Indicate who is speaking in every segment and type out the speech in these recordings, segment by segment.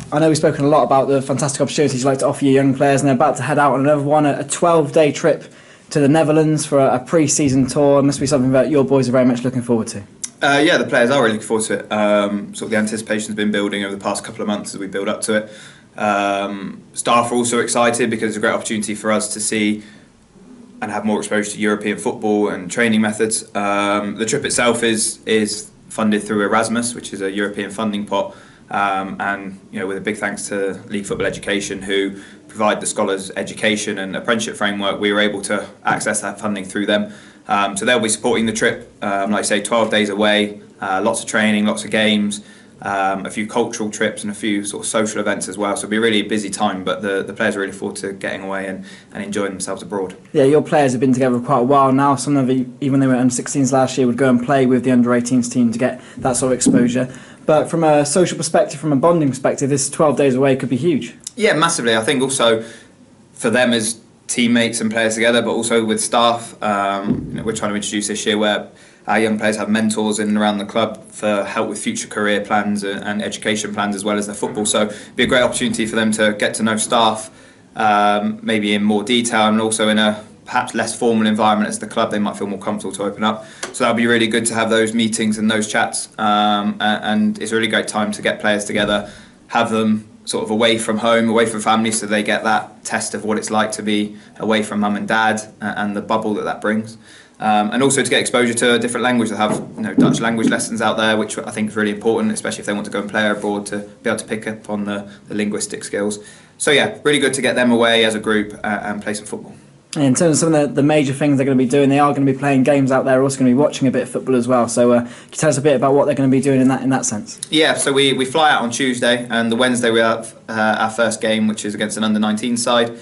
Speaker 1: I know we've spoken a lot about the fantastic opportunities you like to offer your young players, and they're about to head out on another one, a 12-day trip to the Netherlands for a pre-season tour. It must be something that your boys are very much looking forward to.
Speaker 2: Yeah, the players are really looking forward to it. Sort of the anticipation's been building over the past couple of months as we build up to it. Staff are also excited because it's a great opportunity for us to see and have more exposure to European football and training methods. The trip itself is funded through Erasmus, which is a European funding pot, and with a big thanks to League Football Education, who provide the scholars education and apprenticeship framework. We were able to access that funding through them. So they'll be supporting the trip, like I say, 12 days away, lots of training, lots of games, a few cultural trips and a few sort of social events as well. So it'll be a really busy time, but the players are really forward to getting away and enjoying themselves abroad. Yeah,
Speaker 1: your players have been together for quite a while now. Some of them, even when they were under-16s last year, would go and play with the under-18s team to get that sort of exposure. But from a social perspective, from a bonding perspective, this 12 days away could be huge.
Speaker 2: Yeah, massively. I think also for them as teammates and players together, but also with staff, we're trying to introduce this year where our young players have mentors in and around the club for help with future career plans and education plans as well as their football. So it'd be a great opportunity for them to get to know staff, maybe in more detail, and also in a perhaps less formal environment as the club. They might feel more comfortable to open up. So that'll be really good to have those meetings and those chats, and it's a really great time to get players together, have them sort of away from home, away from family, so they get that test of what it's like to be away from mum and dad and the bubble that brings. And also to get exposure to a different language. They have Dutch language lessons out there, which I think is really important, especially if they want to go and play abroad, to be able to pick up on the linguistic skills. So yeah, really good to get them away as a group and play some football.
Speaker 1: In terms of some of the major things they're going to be doing, they are going to be playing games out there, also going to be watching a bit of football as well. So can you tell us a bit about what they're going to be doing in that sense?
Speaker 2: Yeah, so we fly out on Tuesday, and the Wednesday we have our first game, which is against an under-19 side.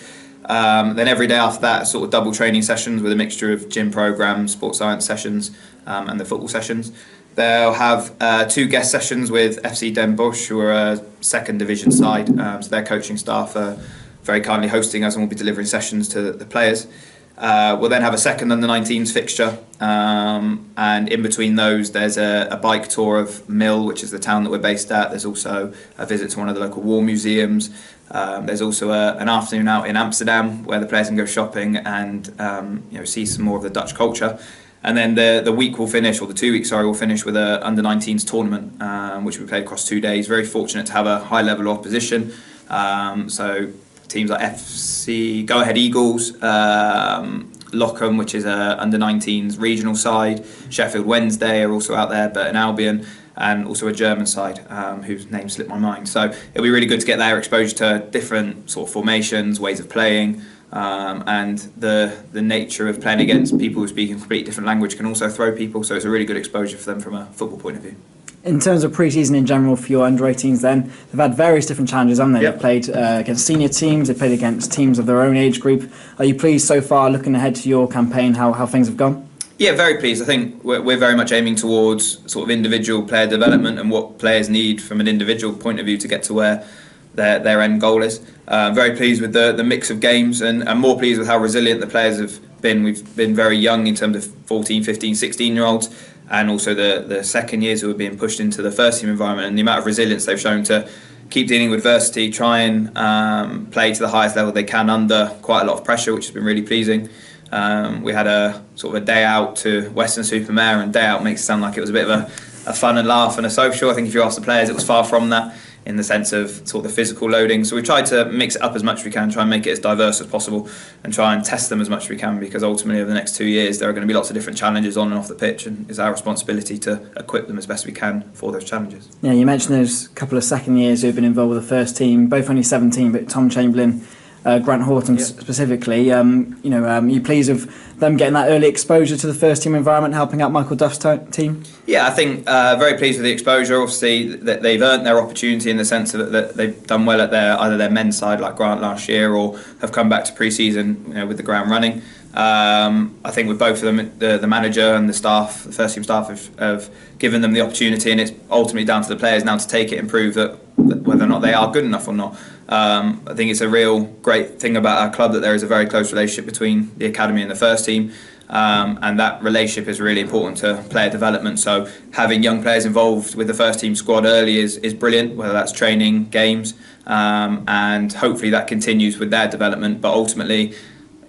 Speaker 2: Then every day after that, sort of double training sessions with a mixture of gym programs, sports science sessions, and the football sessions. They'll have 2 guest sessions with FC Den Bosch, who are a second division side. So their coaching staff are very kindly hosting us and will be delivering sessions to the players. We'll then have a second under-19s fixture, and in between those there's a bike tour of Mill, which is the town that we're based at. There's also a visit to one of the local war museums. There's also an afternoon out in Amsterdam where the players can go shopping and see some more of the Dutch culture. And then the week will finish, or the 2 weeks, will finish with a under-19s tournament, which we played across 2 days. Very fortunate to have a high level of opposition. So teams like FC Go Ahead Eagles, Lockham, which is a under-19s regional side, Sheffield Wednesday are also out there, Burton Albion, and also a German side whose name slipped my mind. So it'll be really good to get their exposure to different sort of formations, ways of playing, and the nature of playing against people who speak a completely different language can also throw people. So it's a really good exposure for them from a football point of view.
Speaker 1: In terms of pre-season in general for your under-18s then, they've had various different challenges, haven't they?
Speaker 2: Yep.
Speaker 1: They've played against senior teams, they've played against teams of their own age group. Are you pleased so far, looking ahead to your campaign, how things have gone?
Speaker 2: Yeah, very pleased. I think we're very much aiming towards sort of individual player development and what players need from an individual point of view to get to where their end goal is. Very pleased with the mix of games, and more pleased with how resilient the players have been. We've been very young in terms of 14, 15, 16-year-olds, and also the second years who are being pushed into the first team environment, and the amount of resilience they've shown to keep dealing with adversity, try and play to the highest level they can under quite a lot of pressure, which has been really pleasing. We had a sort of a day out to Weston-super-Mare, and day out makes it sound like it was a bit of a fun and laugh and a social. I think if you ask the players, it was far from that, in the sense of sort of the physical loading. So we tried to mix it up as much as we can, try and make it as diverse as possible, and try and test them as much as we can, because ultimately over the next 2 years there are going to be lots of different challenges on and off the pitch, and it's our responsibility to equip them as best we can for those challenges.
Speaker 1: Yeah, you mentioned there's a couple of second years who've been involved with the first team, both only 17, but Tom Chamberlain, Grant Horton specifically. You pleased with them getting that early exposure to the first team environment, helping out Michael Duff's team?
Speaker 2: Yeah, I think very pleased with the exposure. Obviously, that they've earned their opportunity in the sense that they've done well at either their men's side, like Grant last year, or have come back to pre-season with the ground running. I think with both of them, the manager and the staff, the first team staff, have given them the opportunity, and it's ultimately down to the players now to take it and prove that whether or not they are good enough or not. I think it's a real great thing about our club that there is a very close relationship between the academy and the first team. and that relationship is really important to player development. So having young players involved with the first team squad early is brilliant, whether that's training, games, and hopefully that continues with their development. But ultimately,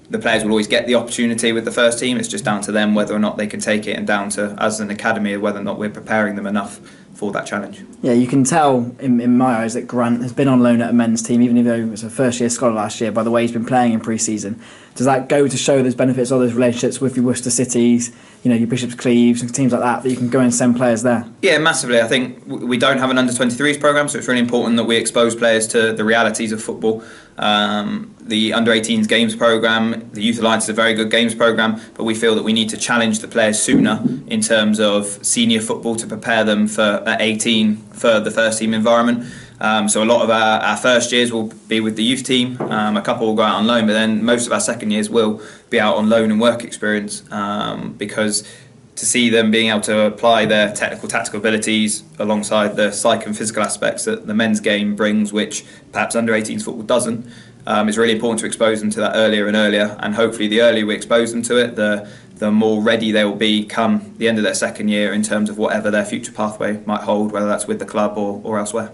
Speaker 2: the players will always get the opportunity with the first team. It's just down to them whether or not they can take it, and down to us as an academy whether or not we're preparing them enough for that challenge.
Speaker 1: Yeah, you can tell in my eyes that Grant has been on loan at a men's team, even though he was a first-year scholar last year, by the way he's been playing in pre-season. Does that go to show there's benefits of those relationships with your Worcester Cities, your Bishop's Cleeves and teams like that you can go and send players there? Yeah,
Speaker 2: massively. I think we don't have an under-23s programme, so it's really important that we expose players to the realities of football. The under-18s games programme, the Youth Alliance is a very good games programme, but we feel that we need to challenge the players sooner in terms of senior football to prepare them for at 18 for the first team environment. So a lot of our first years will be with the youth team, a couple will go out on loan, but then most of our second years will be out on loan and work experience, because to see them being able to apply their technical, tactical abilities alongside the psych and physical aspects that the men's game brings, which perhaps under-18s football doesn't, it's really important to expose them to that earlier and earlier, and hopefully the earlier we expose them to it, the more ready they will be come the end of their second year in terms of whatever their future pathway might hold, whether that's with the club or elsewhere.